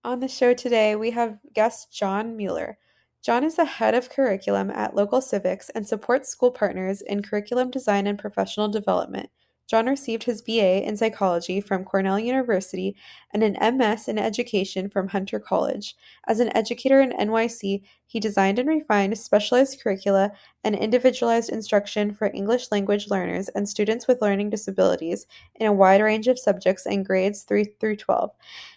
On the show today, we have guest John Mueller. John is the head of curriculum at Local Civics and supports school partners in curriculum design and professional development. John received his BA in psychology from Cornell University and an MS in education from Hunter College. As an educator in NYC, he designed and refined specialized curricula and individualized instruction for English language learners and students with learning disabilities in a wide range of subjects and grades 3 through 12.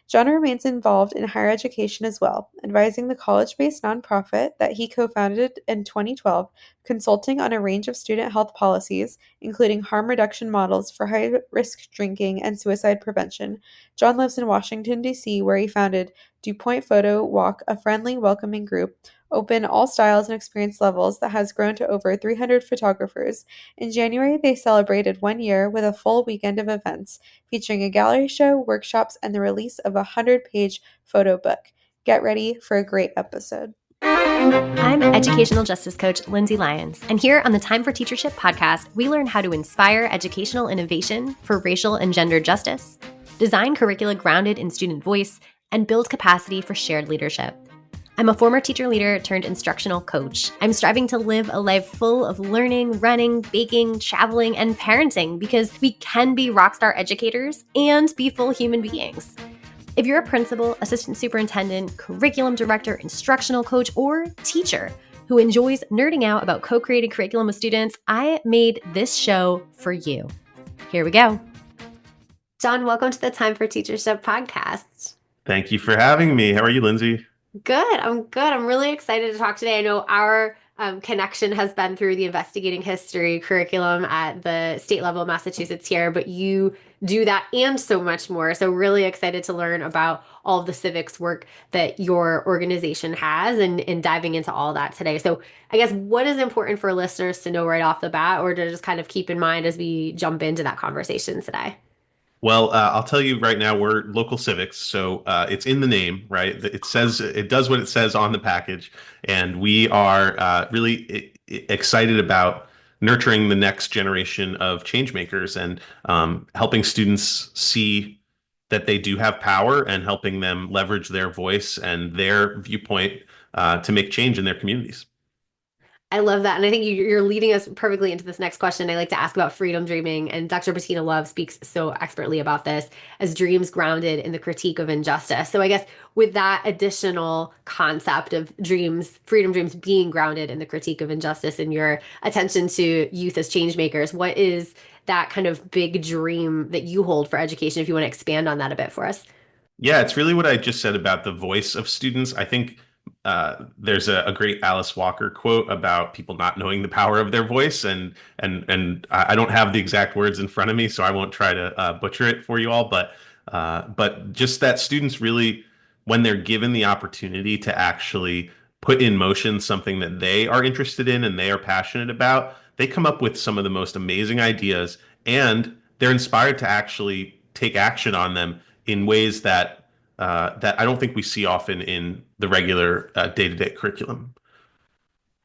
John remains involved in higher education as well, advising the college based nonprofit that he co founded in 2012, consulting on a range of student health policies, including harm reduction models for high risk drinking and suicide prevention. John lives in Washington, D.C., where he founded DuPoint Photo Walk, a friendly, welcoming group, open all styles and experience levels that has grown to over 300 photographers. In January, they celebrated 1 year with a full weekend of events featuring a gallery show, workshops, and the release of a 100-page photo book. Get ready for a great episode. I'm educational justice coach Lindsay Lyons, and here on the Time for Teachership podcast, we learn how to inspire educational innovation for racial and gender justice, design curricula grounded in student voice, and build capacity for shared leadership. I'm a former teacher leader turned instructional coach. I'm striving to live a life full of learning, running, baking, traveling, and parenting because we can be rockstar educators and be full human beings. If you're a principal, assistant superintendent, curriculum director, instructional coach, or teacher who enjoys nerding out about co-creating curriculum with students, I made this show for you. Here we go. John, welcome to the Time for Teachership podcast. Thank you for having me. How are you, Lindsay? Good. I'm really excited to talk today. I know our connection has been through the investigating history curriculum at the state level of Massachusetts here, but you do that and so much more. So really excited to learn about all of the civics work that your organization has and diving into all that today. So I guess what is important for listeners to know right off the bat or to just kind of keep in mind as we jump into that conversation today? Well, I'll tell you right now, we're Local Civics, so it's in the name, right? It does what it says on the package, and we are really excited about nurturing the next generation of change makers and helping students see that they do have power and helping them leverage their voice and their viewpoint to make change in their communities. I love that. And I think you're leading us perfectly into this next question. I like to ask about freedom dreaming. And Dr. Bettina Love speaks so expertly about this as dreams grounded in the critique of injustice. So I guess with that additional concept of dreams, freedom dreams being grounded in the critique of injustice and your attention to youth as change makers, what is that kind of big dream that you hold for education, if you want to expand on that a bit for us? Yeah, it's really what I just said about the voice of students. I think there's a great Alice Walker quote about people not knowing the power of their voice, and I don't have the exact words in front of me, so I won't try to butcher it for you all. But just that students really, when they're given the opportunity to actually put in motion something that they are interested in and they are passionate about, they come up with some of the most amazing ideas, and they're inspired to actually take action on them in ways that I don't think we see often in the regular day-to-day curriculum.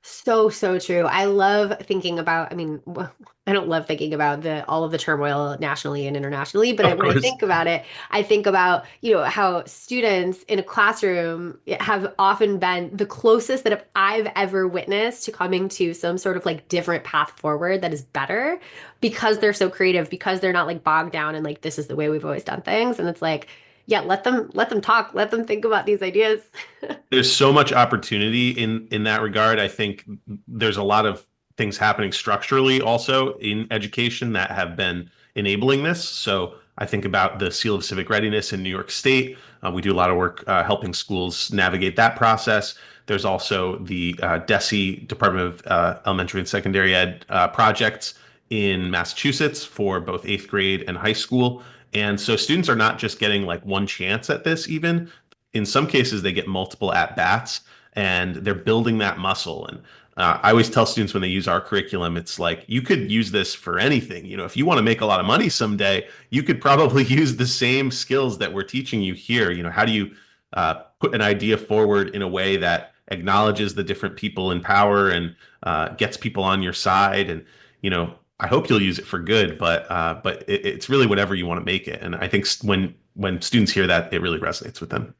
So true. I love thinking about, I don't love thinking about all of the turmoil nationally and internationally, but Of when I course. think about it, I think about, how students in a classroom have often been the closest that I've ever witnessed to coming to some sort of like different path forward that is better because they're so creative, because they're not like bogged down and like this is the way we've always done things. And it's like, yeah, let them talk, let them think about these ideas. There's so much opportunity in that regard. I think there's a lot of things happening structurally also in education that have been enabling this. So I think about the Seal of Civic Readiness in New York State. We do a lot of work helping schools navigate that process. There's also the DESE, Department of Elementary and Secondary Ed projects in Massachusetts for both eighth grade and high school. And so students are not just getting like one chance at this, even in some cases, they get multiple at bats and they're building that muscle. And I always tell students when they use our curriculum, it's like you could use this for anything. If you want to make a lot of money someday, you could probably use the same skills that we're teaching you here. How do you put an idea forward in a way that acknowledges the different people in power and gets people on your side? And, I hope you'll use it for good, but it's really whatever you want to make it. And I think when students hear that, it really resonates with them.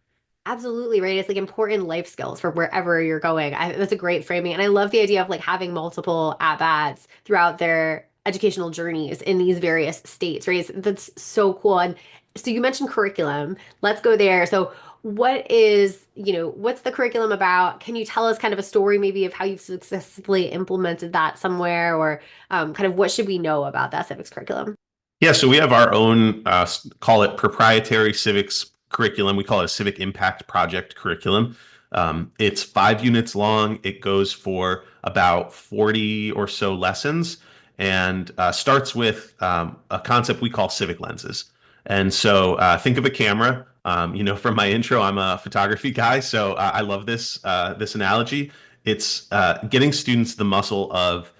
Absolutely, right. It's like important life skills for wherever you're going. That's a great framing. And I love the idea of like having multiple at-bats throughout their educational journeys in these various states, right? That's so cool. And so you mentioned curriculum. Let's go there. So what is, what's the curriculum about? Can you tell us kind of a story maybe of how you've successfully implemented that somewhere or kind of what should we know about that civics curriculum? Yeah, so we have our own, call it proprietary civics curriculum. We call it a civic impact project curriculum. It's 5 units long. It goes for about 40 or so lessons and starts with a concept we call civic lenses. And so think of a camera. From my intro, I'm a photography guy, so I love this analogy. It's getting students the muscle of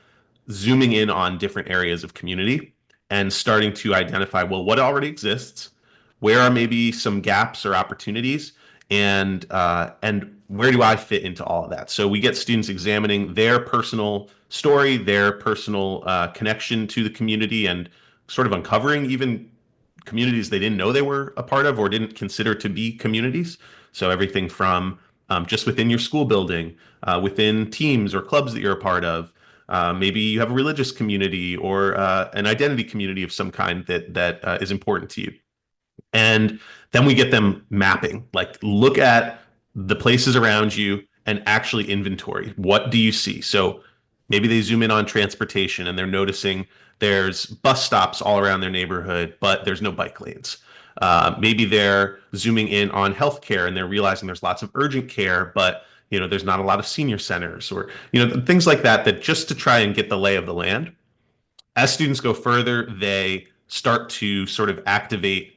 zooming in on different areas of community and starting to identify, well, what already exists, where are maybe some gaps or opportunities, and where do I fit into all of that? So we get students examining their personal story, their personal connection to the community, and sort of uncovering even communities they didn't know they were a part of or didn't consider to be communities. So everything from just within your school building, within teams or clubs that you're a part of. Maybe you have a religious community or an identity community of some kind that is important to you. And then we get them mapping, like look at the places around you and actually inventory. What do you see? So maybe they zoom in on transportation and they're noticing there's bus stops all around their neighborhood, but there's no bike lanes. Maybe they're zooming in on healthcare and they're realizing there's lots of urgent care, but there's not a lot of senior centers or things like that. That just to try and get the lay of the land. As students go further, they start to sort of activate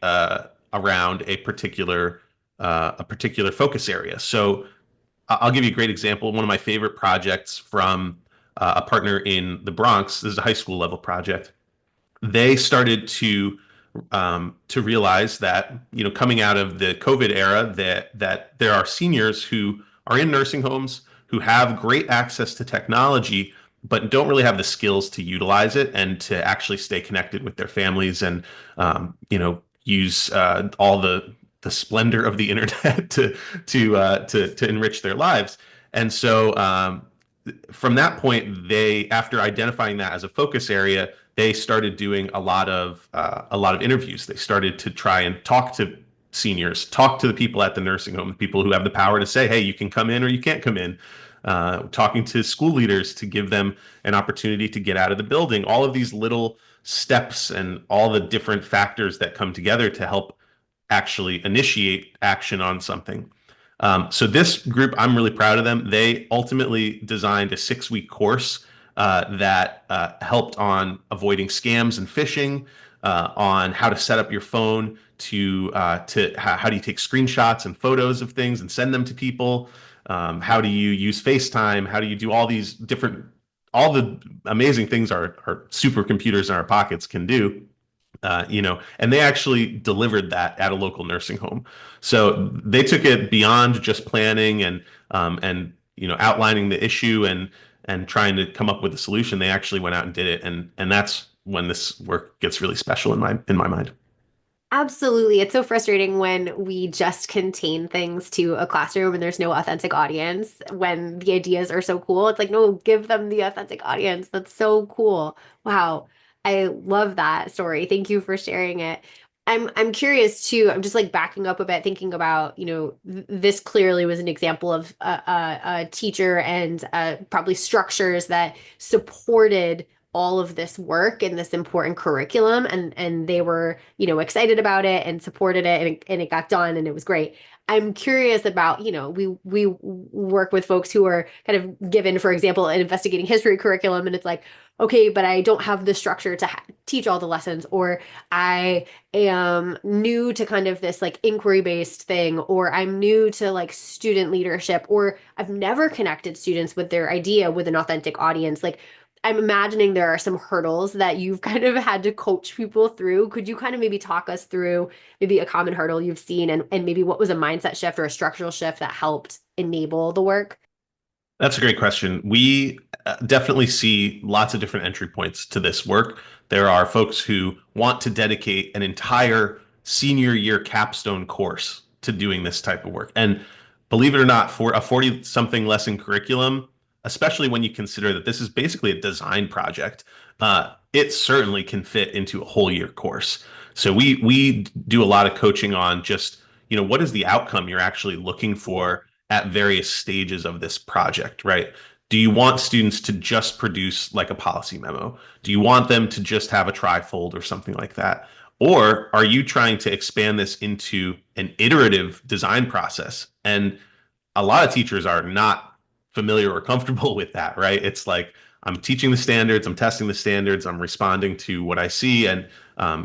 around a particular focus area. So I'll give you a great example. One of my favorite projects from a partner in the Bronx. This is a high school level project. They started to realize that coming out of the COVID era that there are seniors who are in nursing homes who have great access to technology but don't really have the skills to utilize it and to actually stay connected with their families and use all the splendor of the internet to enrich their lives. And so from that point, they, after identifying that as a focus area, they started doing a lot of interviews. They started to try and talk to seniors, talk to the people at the nursing home, the people who have the power to say, hey, you can come in or you can't come in. Talking to school leaders to give them an opportunity to get out of the building. All of these little steps and all the different factors that come together to help actually initiate action on something. So this group, I'm really proud of them. They ultimately designed a 6-week course that helped on avoiding scams and phishing, on how to set up your phone to how do you take screenshots and photos of things and send them to people. How do you use FaceTime? How do you do all the amazing things our supercomputers in our pockets can do? And they actually delivered that at a local nursing home. So they took it beyond just planning and outlining the issue and trying to come up with a solution. They actually went out and did it, and that's when this work gets really special in my mind. Absolutely. It's so frustrating when we just contain things to a classroom and there's no authentic audience when the ideas are so cool. It's like, no, give them the authentic audience. That's so cool. Wow. I love that story. Thank you for sharing it. I'm curious too. I'm just like backing up a bit, thinking about, this clearly was an example of a teacher and probably structures that supported all of this work and this important curriculum and they were excited about it and supported it and it got done and it was great. I'm curious about we work with folks who are kind of given, for example, an investigating history curriculum and it's like, okay, but I don't have the structure to teach all the lessons, or I am new to kind of this like inquiry based thing, or I'm new to like student leadership, or I've never connected students with their idea with an authentic audience. Like I'm imagining there are some hurdles that you've kind of had to coach people through. Could you kind of maybe talk us through maybe a common hurdle you've seen and maybe what was a mindset shift or a structural shift that helped enable the work? That's a great question. We definitely see lots of different entry points to this work. There are folks who want to dedicate an entire senior year capstone course to doing this type of work. And believe it or not, for a 40 something lesson curriculum, especially when you consider that this is basically a design project, it certainly can fit into a whole year course. So we do a lot of coaching on just, what is the outcome you're actually looking for at various stages of this project, right? Do you want students to just produce like a policy memo? Do you want them to just have a trifold or something like that? Or are you trying to expand this into an iterative design process? And a lot of teachers are not familiar or comfortable with that, right? It's like I'm teaching the standards, I'm testing the standards, I'm responding to what I see, and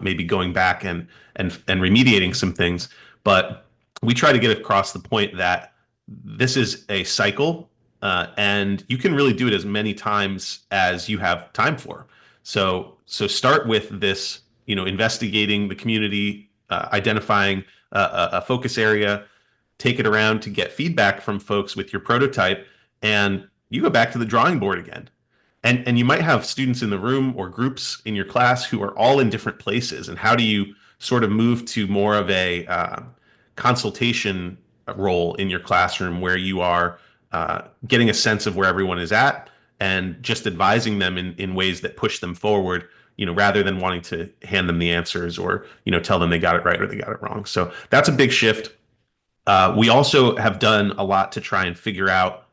maybe going back and remediating some things. But we try to get across the point that this is a cycle, and you can really do it as many times as you have time for. So start with this, investigating the community, identifying a focus area, take it around to get feedback from folks with your prototype, and you go back to the drawing board again. And you might have students in the room or groups in your class who are all in different places. And how do you sort of move to more of a consultation role in your classroom where you are getting a sense of where everyone is at and just advising them in ways that push them forward, rather than wanting to hand them the answers or, tell them they got it right or they got it wrong. So that's a big shift. We also have done a lot to try and figure out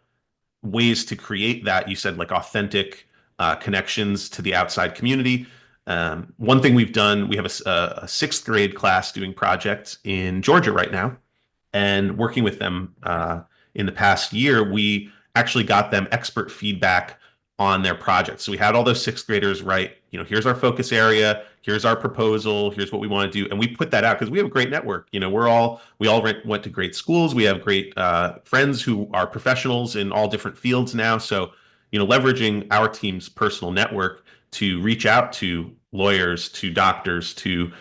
ways to create that, you said, like authentic connections to the outside community. One thing we've done, we have a sixth grade class doing projects in Georgia right now, and working with them in the past year, we actually got them expert feedback on their projects. So we had all those sixth graders write, here's our focus area, here's our proposal, here's what we want to do, and we put that out because we have a great network. We all went to great schools. We have great friends who are professionals in all different fields now. So, leveraging our team's personal network to reach out to lawyers, to doctors, to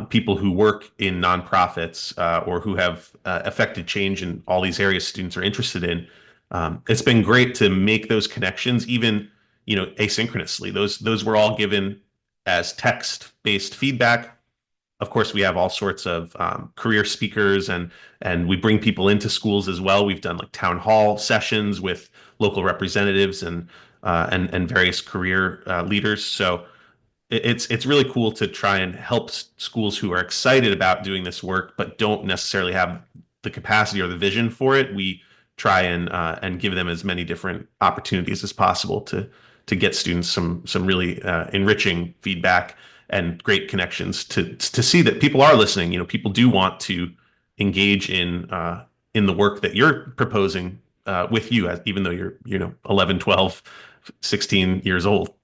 people who work in nonprofits or who have affected change in all these areas students are interested in. It's been great to make those connections, even asynchronously. Those were all given as text-based feedback. Of course, we have all sorts of career speakers, and we bring people into schools as well. We've done like town hall sessions with local representatives and various career leaders. So it's really cool to try and help schools who are excited about doing this work but don't necessarily have the capacity or the vision for it. We try and give them as many different opportunities as possible to get students some really enriching feedback and great connections to see that people are listening. People do want to engage in the work that you're proposing with you, even though you're 11, 12, 16 years old.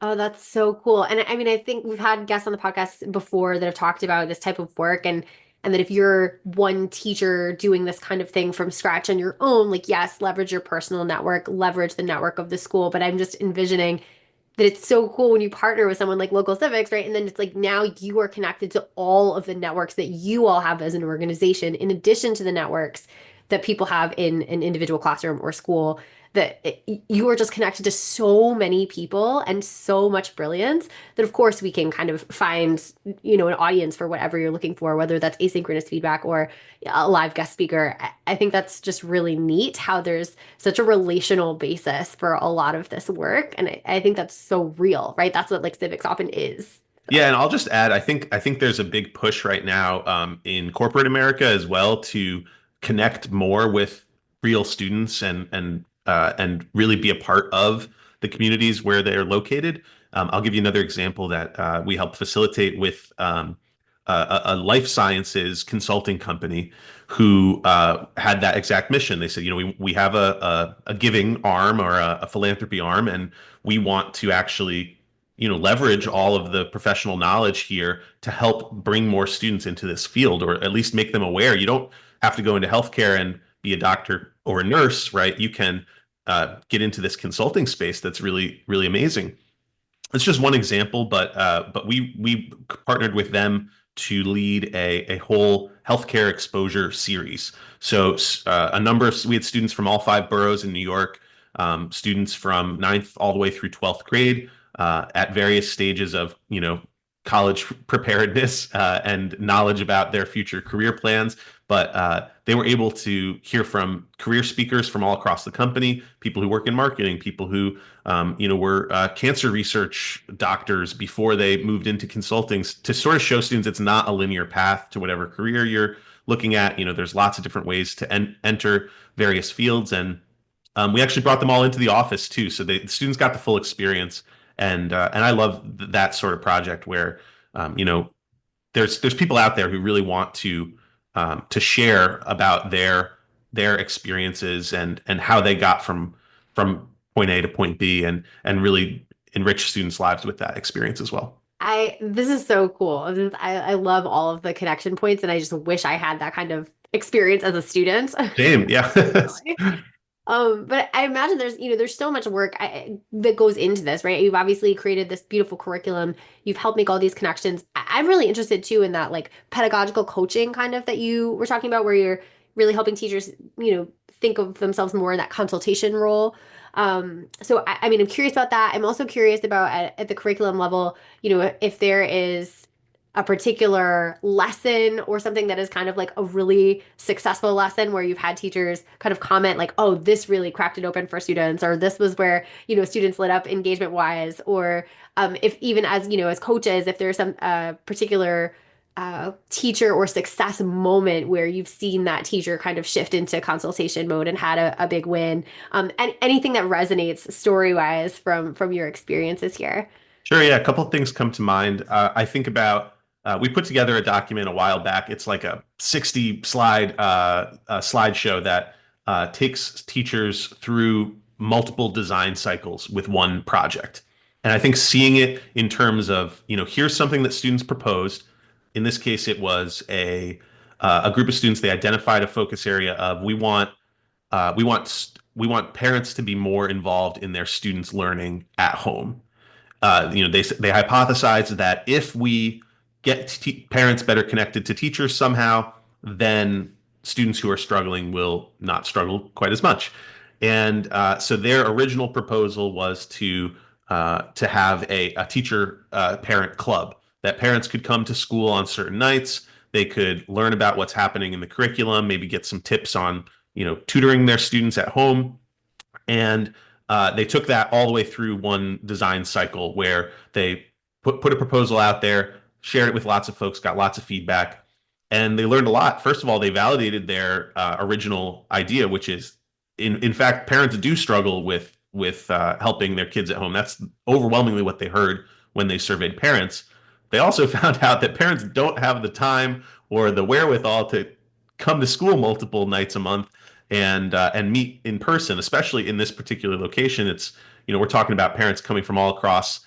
Oh, that's so cool. And I mean, I think we've had guests on the podcast before that have talked about this type of work, and that if you're one teacher doing this kind of thing from scratch on your own, like, yes, leverage your personal network, leverage the network of the school. But I'm just envisioning that it's so cool when you partner with someone like Local Civics, right? And then it's like now you are connected to all of the networks that you all have as an organization, in addition to the networks that people have in an individual classroom or school, you are just connected to so many people and so much brilliance that of course we can kind of find, an audience for whatever you're looking for, whether that's asynchronous feedback or a live guest speaker. I think that's just really neat how there's such a relational basis for a lot of this work. And I think that's so real, right? That's what like civics often is. Yeah, and I'll just add, I think there's a big push right now in corporate America as well to connect more with real students and really be a part of the communities where they're located. I'll give you another example that we helped facilitate with a life sciences consulting company who had that exact mission. They said, we have a giving arm or a philanthropy arm, and we want to actually leverage all of the professional knowledge here to help bring more students into this field, or at least make them aware. You don't have to go into healthcare and be a doctor or a nurse, right? You can get into this consulting space that's really, really amazing. It's just one example, but we partnered with them to lead a whole healthcare exposure series. So we had students from all 5 boroughs in New York, students from 9th all the way through 12th grade, at various stages of college preparedness and knowledge about their future career plans. But they were able to hear from career speakers from all across the company, people who work in marketing, people who were cancer research doctors before they moved into consulting, to sort of show students it's not a linear path to whatever career you're looking at. There's lots of different ways to enter various fields, and we actually brought them all into the office too, so the students got the full experience. And I love that sort of project where there's people out there who really want to share about their experiences and how they got from point A to point B, and really enrich students' lives with that experience as well. This is so cool. I love all of the connection points, and I just wish I had that kind of experience as a student. Same, yeah. But I imagine there's so much work that goes into this, right? You've obviously created this beautiful curriculum. You've helped make all these connections. I'm really interested too in that like pedagogical coaching kind of that you were talking about, where you're really helping teachers, think of themselves more in that consultation role. So I mean, I'm curious about that. I'm also curious about at the curriculum level, if there is a particular lesson or something that is kind of like a really successful lesson where you've had teachers kind of comment like, oh, this really cracked it open for students, or this was where, students lit up engagement wise, or if even as coaches, if there's some particular teacher or success moment where you've seen that teacher kind of shift into consultation mode and had a big win, and anything that resonates story wise from your experiences here. Sure, yeah. A couple of things come to mind. I think about we put together a document a while back. It's like a 60 slideshow that takes teachers through multiple design cycles with one project. And I think seeing it in terms of, here's something that students proposed. In this case, it was a group of students. They identified a focus area of we want parents to be more involved in their students' learning at home. They hypothesized that if we get parents better connected to teachers somehow, then students who are struggling will not struggle quite as much. And so their original proposal was to have a teacher parent club, that parents could come to school on certain nights. They could learn about what's happening in the curriculum, maybe get some tips on tutoring their students at home. And they took that all the way through one design cycle where they put a proposal out there, shared it with lots of folks, got lots of feedback, and they learned a lot. First of all, they validated their original idea, which is, in fact, parents do struggle with helping their kids at home. That's overwhelmingly what they heard when they surveyed parents. They also found out that parents don't have the time or the wherewithal to come to school multiple nights a month and meet in person, especially in this particular location. It's we're talking about parents coming from all across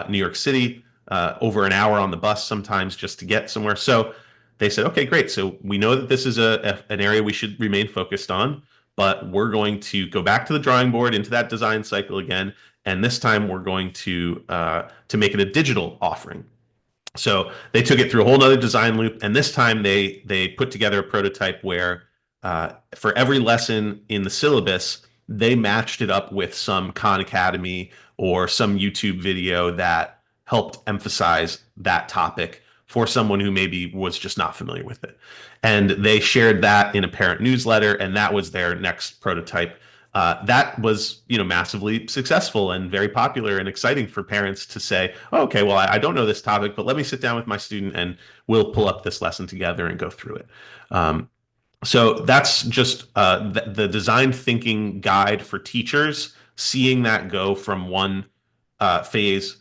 New York City, over an hour on the bus sometimes just to get somewhere. So they said, okay, great. So we know that this is an area we should remain focused on, but we're going to go back to the drawing board into that design cycle again, and this time we're going to make it a digital offering. So they took it through a whole nother design loop, and this time they put together a prototype where for every lesson in the syllabus, they matched it up with some Khan Academy or some YouTube video that helped emphasize that topic for someone who maybe was just not familiar with it. And they shared that in a parent newsletter, and that was their next prototype. That was, massively successful and very popular and exciting for parents to say, oh, okay, well, I don't know this topic, but let me sit down with my student and we'll pull up this lesson together and go through it. So that's just the design thinking guide for teachers, seeing that go from one phase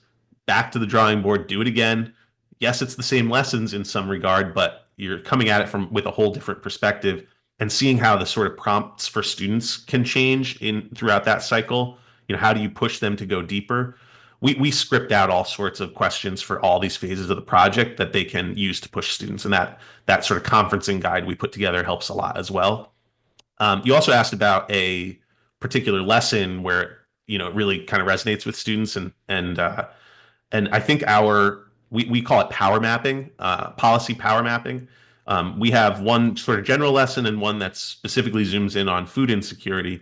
back to the drawing board, do it again. Yes, it's the same lessons in some regard, but you're coming at it from with a whole different perspective, and seeing how the sort of prompts for students can change in throughout that cycle. How do you push them to go deeper? We script out all sorts of questions for all these phases of the project that they can use to push students, and that sort of conferencing guide we put together helps a lot as well. You also asked about a particular lesson where it really kind of resonates with students, and I think we call it power mapping, policy power mapping. We have one sort of general lesson and one that specifically zooms in on food insecurity.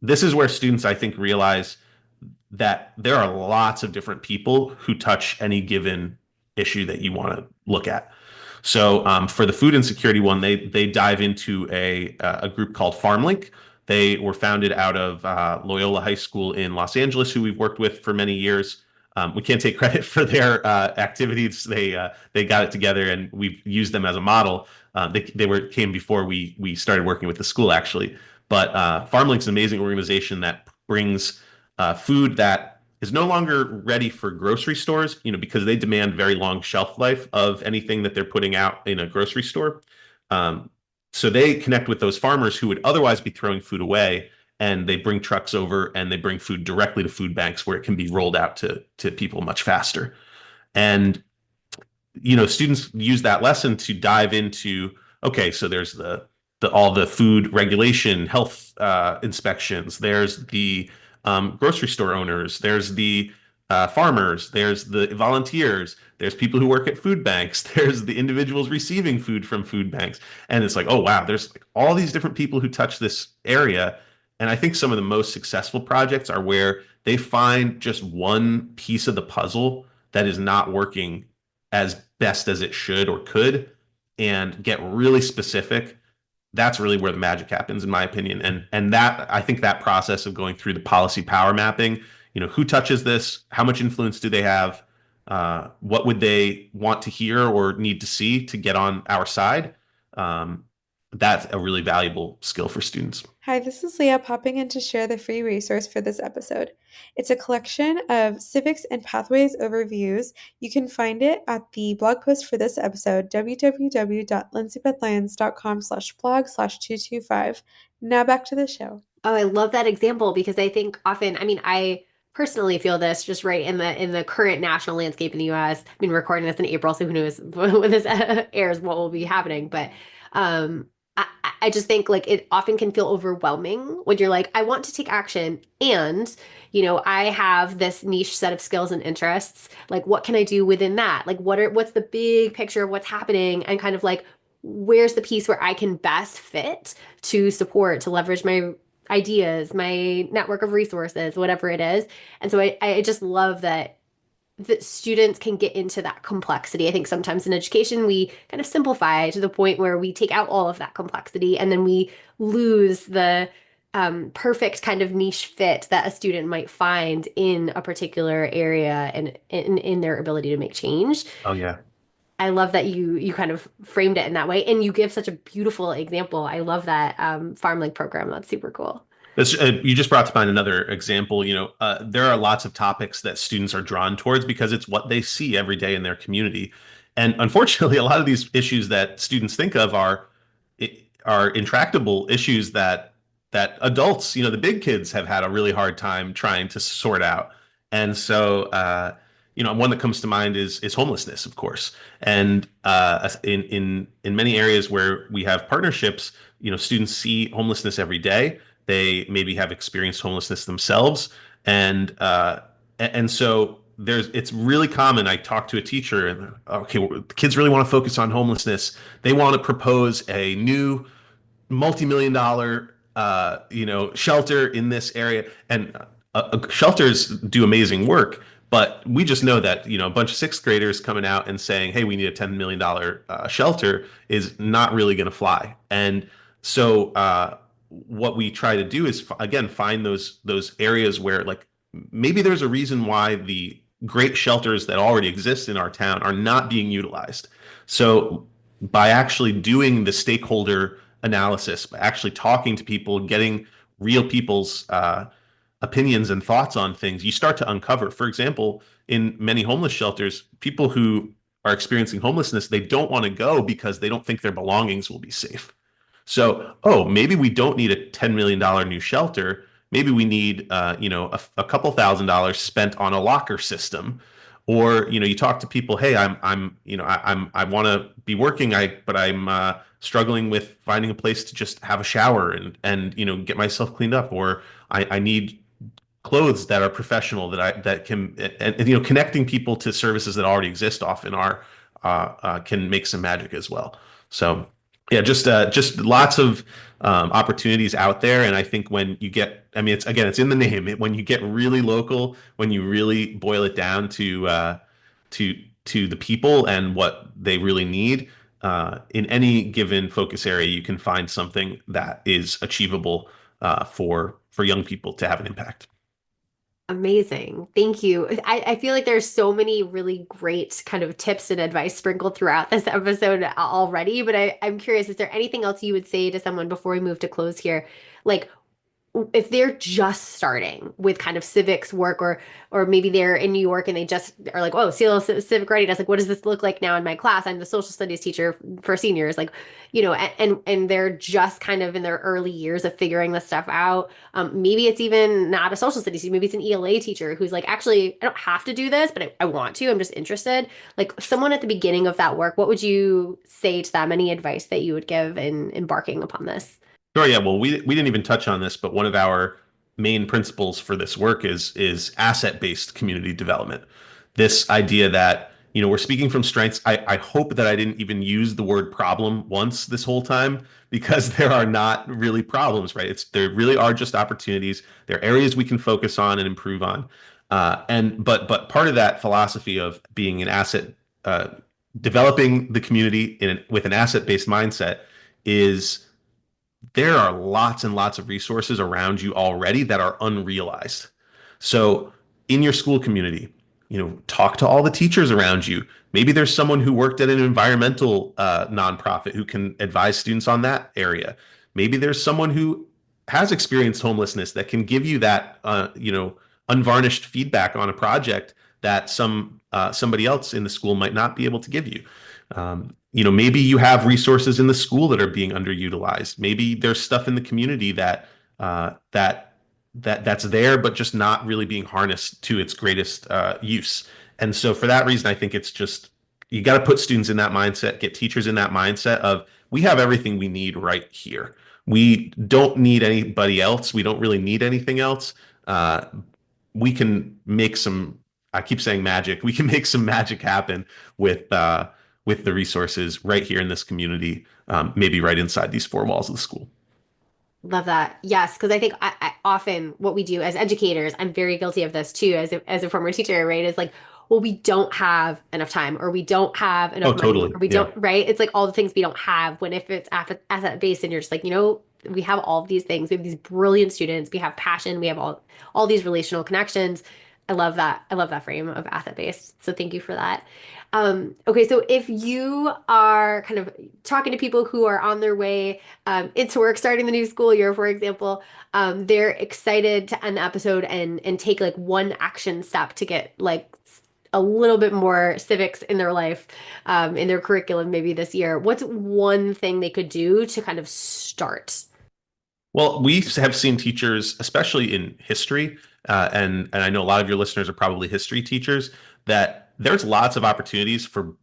This is where students, I think, realize that there are lots of different people who touch any given issue that you want to look at. So for the food insecurity one, they dive into a group called FarmLink. They were founded out of Loyola High School in Los Angeles, who we've worked with for many years. We can't take credit for their activities. They got it together, and we've used them as a model. They came before we started working with the school actually. But FarmLink's an amazing organization that brings food that is no longer ready for grocery stores, because they demand very long shelf life of anything that they're putting out in a grocery store. Um, so they connect with those farmers who would otherwise be throwing food away, and they bring trucks over and they bring food directly to food banks where it can be rolled out to people much faster. And students use that lesson to dive into, okay, so there's the all the food regulation, health inspections. There's the grocery store owners. There's the farmers. There's the volunteers. There's people who work at food banks. There's the individuals receiving food from food banks. And it's like, oh wow, there's like all these different people who touch this area. And I think some of the most successful projects are where they find just one piece of the puzzle that is not working as best as it should or could, and get really specific. That's really where the magic happens, in my opinion. And that, I think, that process of going through the policy power mapping, who touches this, how much influence do they have, what would they want to hear or need to see to get on our side. That's a really valuable skill for students. Hi, this is Leah popping in to share the free resource for this episode. It's a collection of civics and pathways overviews. You can find it at the blog post for this episode, www.lindsaybethlyons.com/blog/225. Now back to the show. Oh, I love that example because I think often, I mean, I personally feel this just right in the current national landscape in the US. I've been recording this in April, so who knows when this airs what will be happening. But um I, I just think like it often can feel overwhelming when you're like, I want to take action and I have this niche set of skills and interests. Like, what can I do within that? Like, what's the big picture of what's happening and kind of like where's the piece where I can best fit to support, to leverage my ideas, my network of resources, whatever it is. And so I just love that students can get into that complexity. I think sometimes in education, we kind of simplify to the point where we take out all of that complexity and then we lose the perfect kind of niche fit that a student might find in a particular area and in their ability to make change. Oh yeah. I love that you kind of framed it in that way, and you give such a beautiful example. I love that FarmLink program. That's super cool. You just brought to mind another example. There are lots of topics that students are drawn towards because it's what they see every day in their community. And unfortunately, a lot of these issues that students think of are intractable issues that adults, the big kids, have had a really hard time trying to sort out. And so, one that comes to mind is homelessness, of course. And in many areas where we have partnerships, students see homelessness every day. They maybe have experienced homelessness themselves, and so it's really common. I talk to a teacher, and okay, well, the kids really want to focus on homelessness. They want to propose a new multi-million dollar shelter in this area, and shelters do amazing work. But we just know that a bunch of sixth graders coming out and saying, "Hey, we need a $10 million shelter," is not really going to fly. And so what we try to do is again find those areas where, like, maybe there's a reason why the great shelters that already exist in our town are not being utilized. So by actually doing the stakeholder analysis, by actually talking to people, getting real people's opinions and thoughts on things, you start to uncover. For example, in many homeless shelters, people who are experiencing homelessness, they don't want to go because they don't think their belongings will be safe. So, maybe we don't need a $10 million new shelter. Maybe we need, a couple $1,000s spent on a locker system. Or, you talk to people, hey, I want to be working, but I'm struggling with finding a place to just have a shower and get myself cleaned up. Or I need clothes that are professional that can, and connecting people to services that already exist often can make some magic as well. So. Yeah, just lots of opportunities out there, and I think when you get, I mean, it's in the name. When you get really local, when you really boil it down to to the people and what they really need. In any given focus area, you can find something that is achievable for young people to have an impact. Amazing. Thank you. I feel like there's so many really great kind of tips and advice sprinkled throughout this episode already, but I'm curious, is there anything else you would say to someone before we move to close here? Like, if they're just starting with kind of civics work, or maybe they're in New York and they just are like, oh, civic readiness, like what does this look like now in my class? I'm the social studies teacher for seniors, like, and they're just kind of in their early years of figuring this stuff out. Maybe it's even not a social studies, maybe it's an ELA teacher who's like, actually, I don't have to do this, but I want to, I'm just interested. Like someone at the beginning of that work, what would you say to them? Any advice that you would give in embarking upon this? Sure, yeah. Well, we didn't even touch on this, but one of our main principles for this work is asset-based community development. This idea that, we're speaking from strengths. I hope that I didn't even use the word problem once this whole time because there are not really problems, right? There really are just opportunities. There are areas we can focus on and improve on. But part of that philosophy of being an asset, uh, developing the community with an asset-based mindset is there are lots and lots of resources around you already that are unrealized. So in your school community, talk to all the teachers around you. Maybe there's someone who worked at an environmental nonprofit who can advise students on that area. Maybe there's someone who has experienced homelessness that can give you that, unvarnished feedback on a project that somebody else in the school might not be able to give you. Maybe you have resources in the school that are being underutilized. Maybe there's stuff in the community that's there, but just not really being harnessed to its greatest use. And so, for that reason, I think it's just you got to put students in that mindset, get teachers in that mindset of we have everything we need right here. We don't need anybody else. We don't really need anything else. We can make some. I keep saying magic. We can make some magic happen with the resources right here in this community, maybe right inside these four walls of the school. Love that. Yes, because I think I often what we do as educators, I'm very guilty of this too, as a former teacher, right? Is like, well, we don't have enough time, or we don't have Oh, enough money, totally. or we Yeah. don't, right? It's like all the things we don't have. When if it's asset based, and you're just like, we have all of these things. We have these brilliant students. We have passion. We have all these relational connections. I love that. I love that frame of asset based. So thank you for that. Okay, so if you are kind of talking to people who are on their way into work, starting the new school year, for example, they're excited to end the episode and take like one action step to get like a little bit more civics in their life, in their curriculum maybe this year. What's one thing they could do to kind of start? Well, we have seen teachers, especially in history, and I know a lot of your listeners are probably history teachers, that there's lots of opportunities for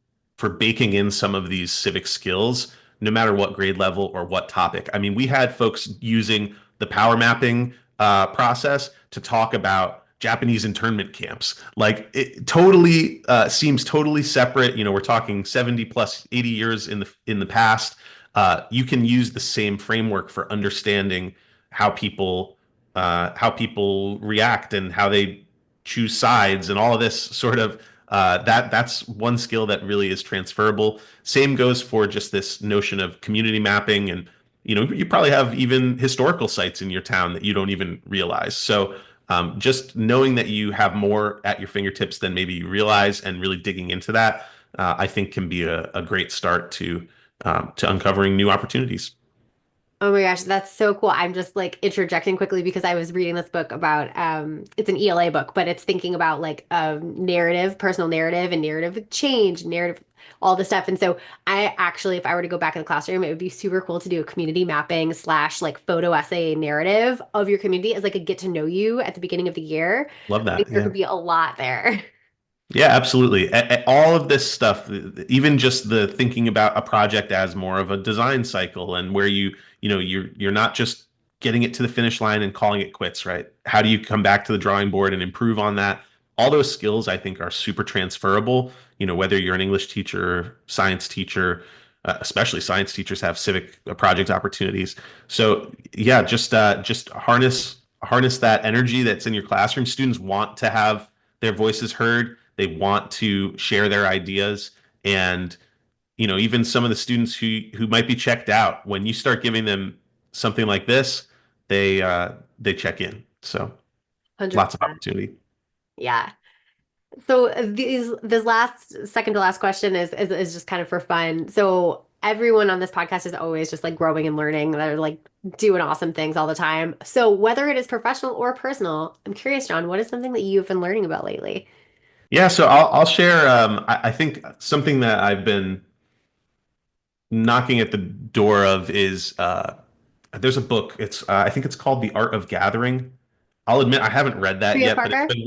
baking in some of these civic skills, no matter what grade level or what topic. I mean, we had folks using the power mapping process to talk about Japanese internment camps. Like it totally seems totally separate. We're talking 70 plus 80 years in the past. You can use the same framework for understanding how people react and how they choose sides and all of this sort of that's one skill that really is transferable. Same goes for just this notion of community mapping, and you probably have even historical sites in your town that you don't even realize. So just knowing that you have more at your fingertips than maybe you realize and really digging into that, I think can be a great start to uncovering new opportunities. Oh my gosh, that's so cool. I'm just like interjecting quickly because I was reading this book about it's an ELA book, but it's thinking about like narrative, personal narrative and narrative change, narrative, all this stuff. And so I actually, if I were to go back in the classroom, it would be super cool to do a community mapping slash like photo essay narrative of your community as like a get to know you at the beginning of the year. Love I think that. there Yeah. could be a lot there. Yeah, absolutely. All of this stuff, even just the thinking about a project as more of a design cycle and where you're not just getting it to the finish line and calling it quits, right? How do you come back to the drawing board and improve on that? All those skills I think are super transferable, whether you're an English teacher, science teacher, especially science teachers have civic project opportunities. So yeah, just harness that energy that's in your classroom. Students want to have their voices heard. They want to share their ideas. And, even some of the students who might be checked out, when you start giving them something like this, they check in. So lots of 100%. opportunity. Yeah. So this last second to last question is just kind of for fun. So everyone on this podcast is always just like growing and learning. They're like doing awesome things all the time. So whether it is professional or personal, I'm curious, John, what is something that you've been learning about lately? Yeah, so I'll share. I think something that I've been knocking at the door of is there's a book. I think it's called The Art of Gathering. I'll admit I haven't read that Priya yet, but it's Parker? been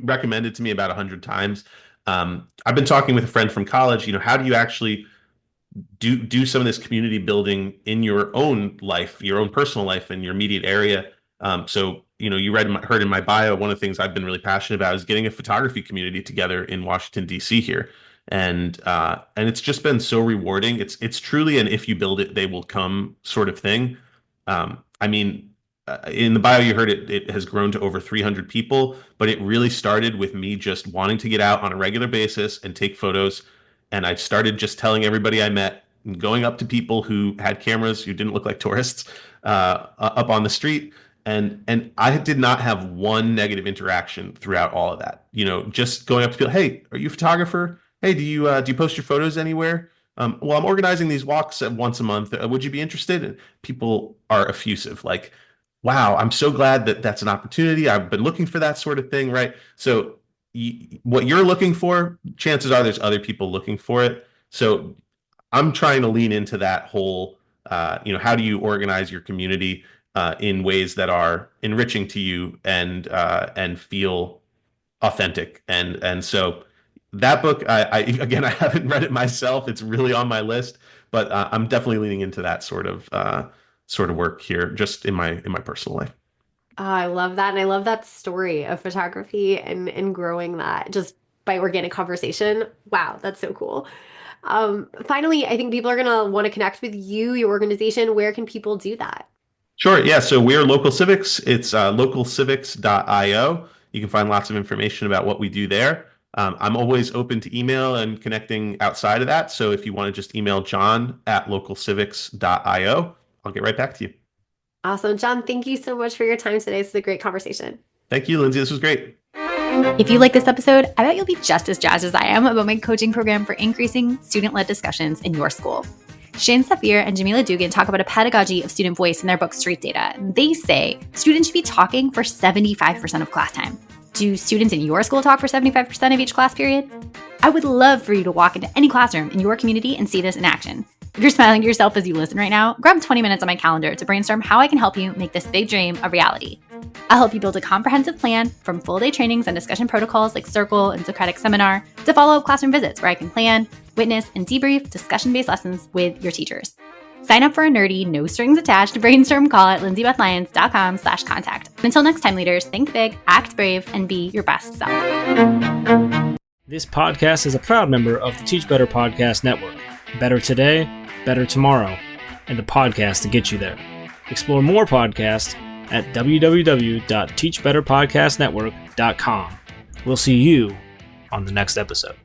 recommended to me about 100 times. I've been talking with a friend from college. How do you actually do some of this community building in your own life, your own personal life, in your immediate area? So you heard in my bio, one of the things I've been really passionate about is getting a photography community together in Washington D.C. here, and it's just been so rewarding. It's truly an if you build it, they will come sort of thing. I mean, in the bio you heard it has grown to over 300 people, but it really started with me just wanting to get out on a regular basis and take photos. And I started just telling everybody I met, and going up to people who had cameras who didn't look like tourists up on the street. And I did not have one negative interaction throughout all of that. Just going up to people, hey, are you a photographer? Hey, do you post your photos anywhere? Well, I'm organizing these walks once a month. Would you be interested? And people are effusive, like, wow, I'm so glad that that's an opportunity. I've been looking for that sort of thing, right? So what you're looking for, chances are there's other people looking for it. So I'm trying to lean into that whole, how do you organize your community in ways that are enriching to you and feel authentic. And so that book, again, I haven't read it myself. It's really on my list, but I'm definitely leaning into that sort of work here, just in my personal life. Oh, I love that. And I love that story of photography and growing that just by organic conversation. Wow, that's so cool. Finally, I think people are going to want to connect with you, your organization. Where can people do that? Sure. Yeah. So we're Local Civics. It's localcivics.io. You can find lots of information about what we do there. I'm always open to email and connecting outside of that. So if you want to just email john@localcivics.io, I'll get right back to you. Awesome. John, thank you so much for your time today. This is a great conversation. Thank you, Lindsay. This was great. If you like this episode, I bet you'll be just as jazzed as I am about my coaching program for increasing student-led discussions in your school. Shane Safir and Jamila Dugan talk about a pedagogy of student voice in their book, Street Data. They say students should be talking for 75% of class time. Do students in your school talk for 75% of each class period? I would love for you to walk into any classroom in your community and see this in action. If you're smiling to yourself as you listen right now, grab 20 minutes on my calendar to brainstorm how I can help you make this big dream a reality. I'll help you build a comprehensive plan, from full-day trainings and discussion protocols like Circle and Socratic Seminar to follow-up classroom visits where I can plan, witness, and debrief discussion-based lessons with your teachers. Sign up for a nerdy, no-strings-attached brainstorm call at lindsayBethLyons.com/contact. Until next time, leaders, think big, act brave, and be your best self. This podcast is a proud member of the Teach Better Podcast Network. Better today, better tomorrow, and the podcast to get you there. Explore more podcasts at www.teachbetterpodcastnetwork.com. We'll see you on the next episode.